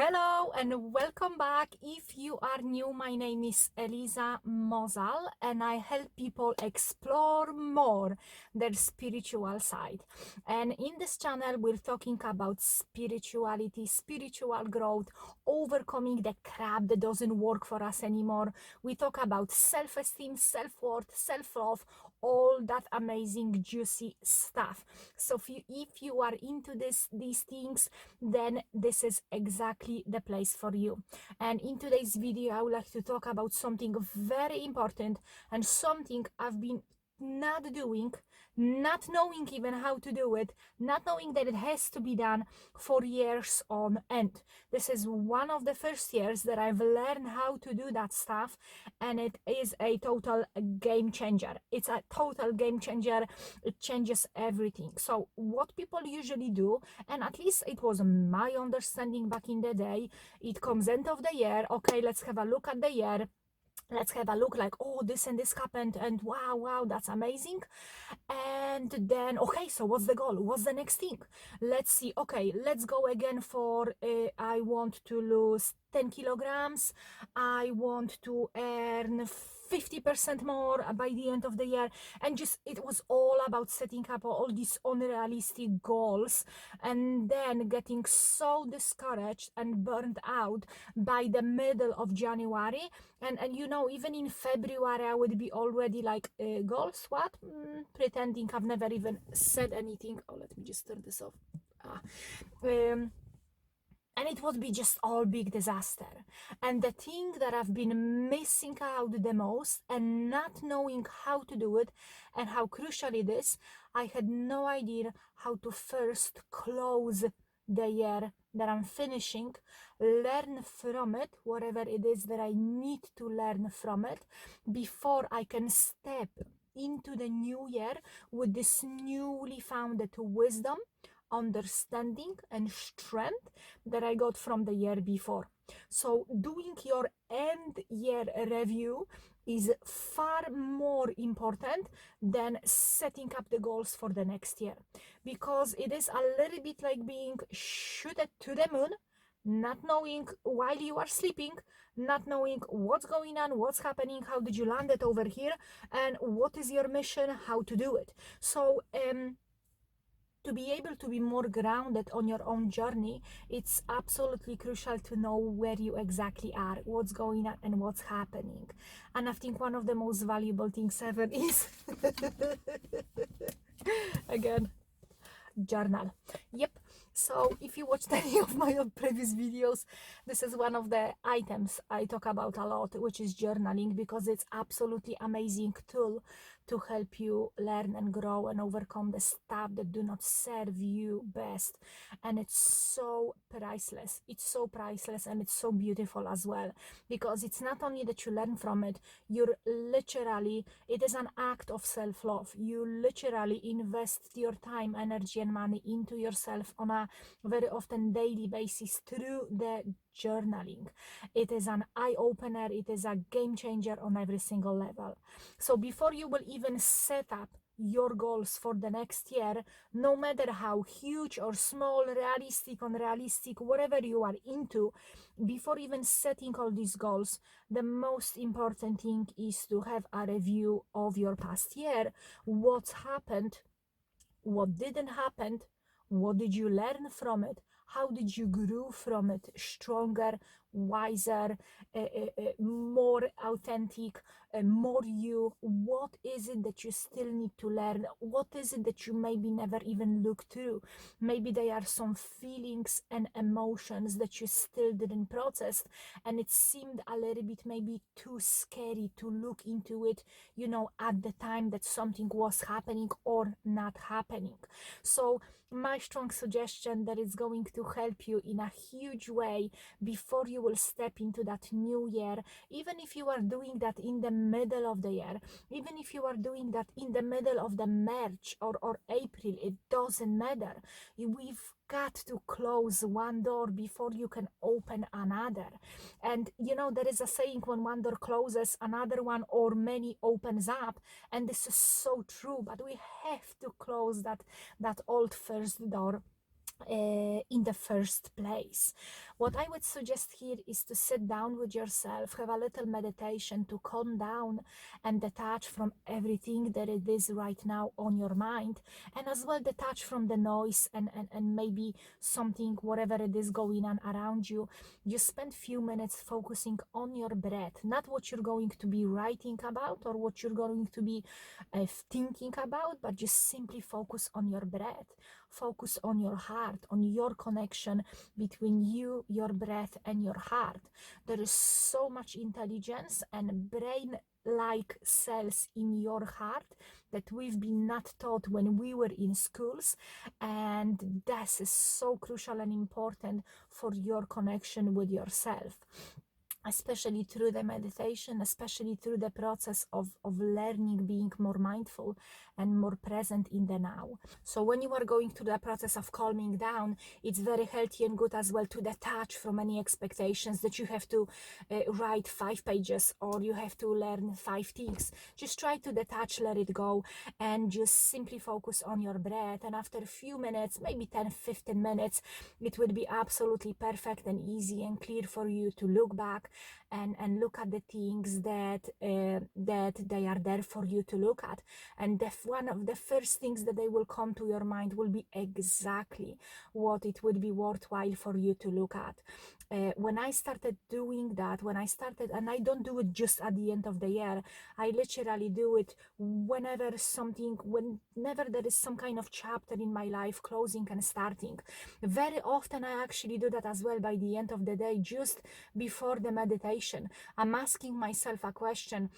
Hello and welcome back. If you are new, my name is Eliza Mozal and I help people explore more their spiritual side. And in this channel, we're talking about spirituality, spiritual growth, overcoming the crap that doesn't work for us anymore. We talk about self-esteem, self-worth, self-love, all that amazing juicy stuff. So if you are into these things, then this is exactly the place for you. And in today's video, I would like to talk about something very important and something I've been not doing, not knowing even how to do it, not knowing that it has to be done for years on end. This is one of the first years that I've learned how to do that stuff, and it is a total game changer. It's a total game changer. It changes everything. So what people usually do, and at least it was my understanding back in the day, it comes end of the year, okay, let's have a look at the year, let's have a look like, oh, this and this happened and wow, that's amazing. And then, okay, so what's the goal, what's the next thing? Let's see, okay, let's go again for I want to lose 10 kilograms, I want to earn 50% more by the end of the year. And just, it was all about setting up all these unrealistic goals and then getting so discouraged and burned out by the middle of January. And you know, even in February I would be already like, goals, what? Pretending I've never even said anything. Oh, let me just turn this off. And it would be just all big disaster. And the thing that I've been missing out the most and not knowing how to do it and how crucial it is, I had no idea how to first close the year that I'm finishing, learn from it, whatever it is that I need to learn from it, before I can step into the new year with this newly founded wisdom, understanding and strength that I got from the year before. So doing your end year review is far more important than setting up the goals for the next year, because it is a little bit like being shooted to the moon, not knowing while you are sleeping, not knowing what's going on, what's happening, how did you land it over here, and what is your mission, how to do it. So to be able to be more grounded on your own journey, it's absolutely crucial to know where you exactly are, what's going on and what's happening. And I think one of the most valuable things ever is again, journal. Yep. So if you watched any of my previous videos, this is one of the items I talk about a lot, which is journaling, because it's absolutely amazing tool to help you learn and grow and overcome the stuff that do not serve you best. And it's so priceless. It's so priceless, and it's so beautiful as well, because it's not only that you learn from it, you're literally, it is an act of self-love. You literally invest your time, energy and money into yourself on a very often daily basis through the journaling. It is an eye-opener, it is a game changer on every single level. So before you will even set up your goals for the next year, no matter how huge or small, realistic, unrealistic, whatever you are into, before even setting all these goals, the most important thing is to have a review of your past year. What's happened, what didn't happen, what did you learn from it, how did you grow from it, stronger, wiser, more authentic, more you. What is it that you still need to learn? What is it that you maybe never even looked through? Maybe there are some feelings and emotions that you still didn't process, and it seemed a little bit maybe too scary to look into it, you know, at the time that something was happening or not happening. So my strong suggestion that is going to help you in a huge way before you will step into that new year, even if you are doing that in the middle of the year, even if you are doing that in the middle of the March or April, it doesn't matter. We've got to close one door before you can open another. And you know, there is a saying, when one door closes, another one or many opens up. And this is so true, but we have to close that old first door in the first place. What I would suggest here is to sit down with yourself, have a little meditation to calm down and detach from everything that it is right now on your mind, and as well detach from the noise and maybe something, whatever it is going on around you. You spend few minutes focusing on your breath, not what you're going to be writing about or what you're going to be thinking about, but just simply focus on your breath. Focus on your heart, on your connection between you, your breath, and your heart. There is so much intelligence and brain like cells in your heart that we've been not taught when we were in schools, and this is so crucial and important for your connection with yourself, especially through the meditation, especially through the process of learning, being more mindful and more present in the now. So when you are going through the process of calming down, it's very healthy and good as well to detach from any expectations that you have to write 5 pages or you have to learn 5 things. Just try to detach, let it go, and just simply focus on your breath. And after a few minutes, maybe 10-15 minutes, it would be absolutely perfect and easy and clear for you to look back and look at the things that they are there for you to look at. And one of the first things that they will come to your mind will be exactly what it would be worthwhile for you to look at. When I started doing that, and I don't do it just at the end of the year, I literally do it whenever there is some kind of chapter in my life closing and starting. Very often I actually do that as well by the end of the day, just before the meditation. I'm asking myself a question: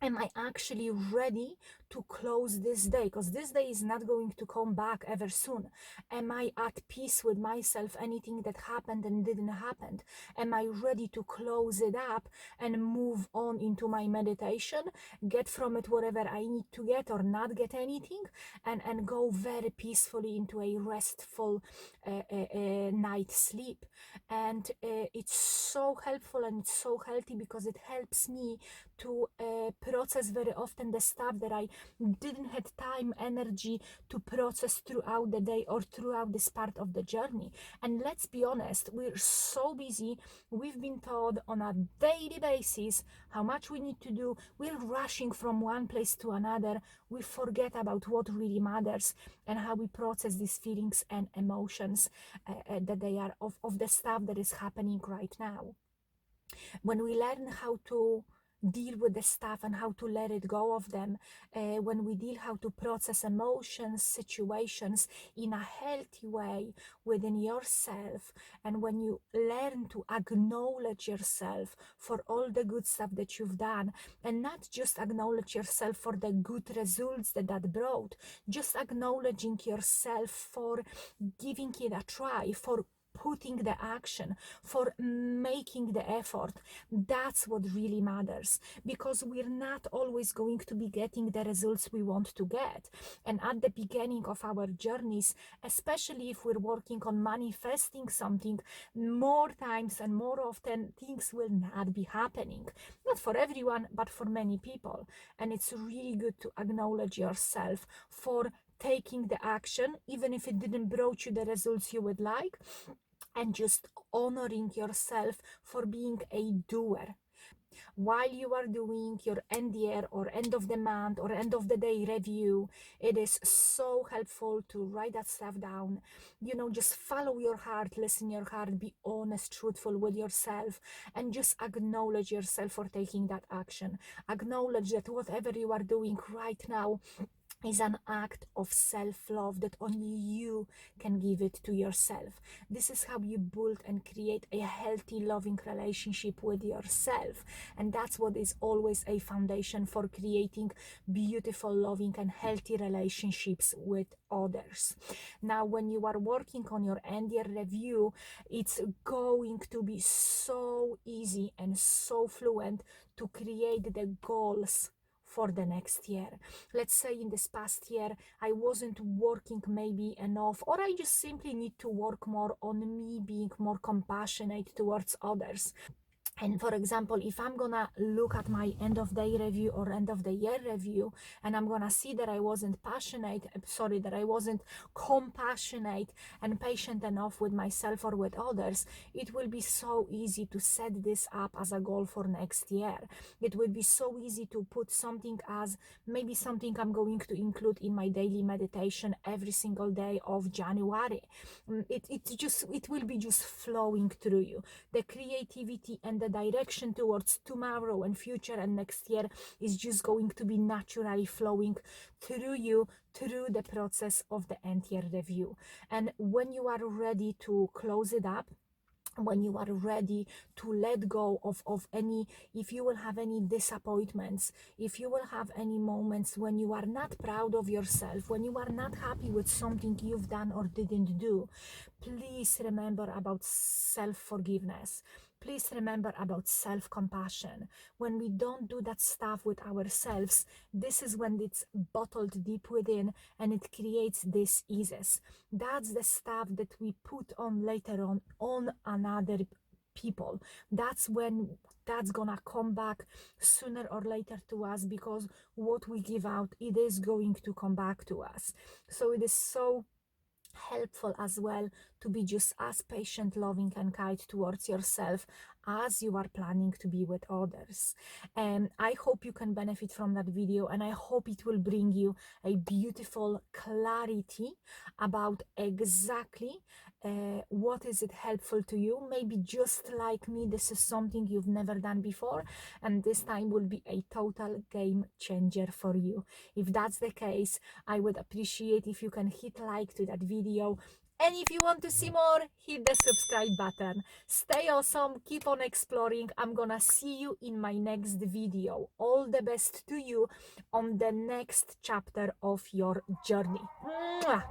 am I actually ready to close this day? Because this day is not going to come back ever soon. Am I at peace with myself? Anything that happened and didn't happen, am I ready to close it up and move on into my meditation, get from it whatever I need to get or not get anything, and go very peacefully into a restful night sleep? And it's so helpful and it's so healthy because it helps me to process very often the stuff that I didn't have time, energy to process throughout the day or throughout this part of the journey. And let's be honest, we're so busy. We've been taught on a daily basis how much we need to do. We're rushing from one place to another. We forget about what really matters and how we process these feelings and emotions that they are of the stuff that is happening right now. When we learn how to deal with the stuff and how to let it go of them, when we deal how to process emotions, situations in a healthy way within yourself, and when you learn to acknowledge yourself for all the good stuff that you've done, and not just acknowledge yourself for the good results that brought, just acknowledging yourself for giving it a try, for putting the action, for making the effort. That's what really matters, because we're not always going to be getting the results we want to get. And at the beginning of our journeys, especially if we're working on manifesting something, more times and more often things will not be happening. Not for everyone, but for many people. And it's really good to acknowledge yourself for taking the action, even if it didn't brought you the results you would like, and just honoring yourself for being a doer. While you are doing your end year or end of the month or end of the day review, it is so helpful to write that stuff down. Just follow your heart, listen your heart, be honest, truthful with yourself, and just acknowledge yourself for taking that action. Acknowledge that whatever you are doing right now is an act of self-love that only you can give it to yourself. This is how you build and create a healthy, loving relationship with yourself. And that's what is always a foundation for creating beautiful, loving, and healthy relationships with others. Now, when you are working on your end year review, it's going to be so easy and so fluent to create the goals for the next year. Let's say in this past year I wasn't working maybe enough, or I just simply need to work more on me being more compassionate towards others. And for example, if I'm gonna look at my end of day review or end of the year review, and I'm gonna see that I wasn't that I wasn't compassionate and patient enough with myself or with others, it will be so easy to set this up as a goal for next year. It will be so easy to put something as maybe something I'm going to include in my daily meditation every single day of January. It will be just flowing through you. The creativity and the direction towards tomorrow and future and next year is just going to be naturally flowing through you through the process of the end year review. And when you are ready to close it up, when you are ready to let go of any, if you will have any disappointments, if you will have any moments when you are not proud of yourself, when you are not happy with something you've done or didn't do, please remember about self-forgiveness. Please remember about self-compassion. When we don't do that stuff with ourselves, this is when it's bottled deep within and it creates diseases. That's the stuff that we put on later on another people. That's when that's gonna come back sooner or later to us, because what we give out, it is going to come back to us. So it is so helpful as well to be just as patient, loving, and kind towards yourself as you are planning to be with others. And I hope you can benefit from that video, and I hope it will bring you a beautiful clarity about exactly what is it helpful to you. Maybe just like me, this is something you've never done before, and this time will be a total game changer for you. If that's the case, I would appreciate if you can hit like to that video. And if you want to see more, hit the subscribe button. Stay awesome, keep on exploring. I'm gonna see you in my next video. All the best to you on the next chapter of your journey. Mwah!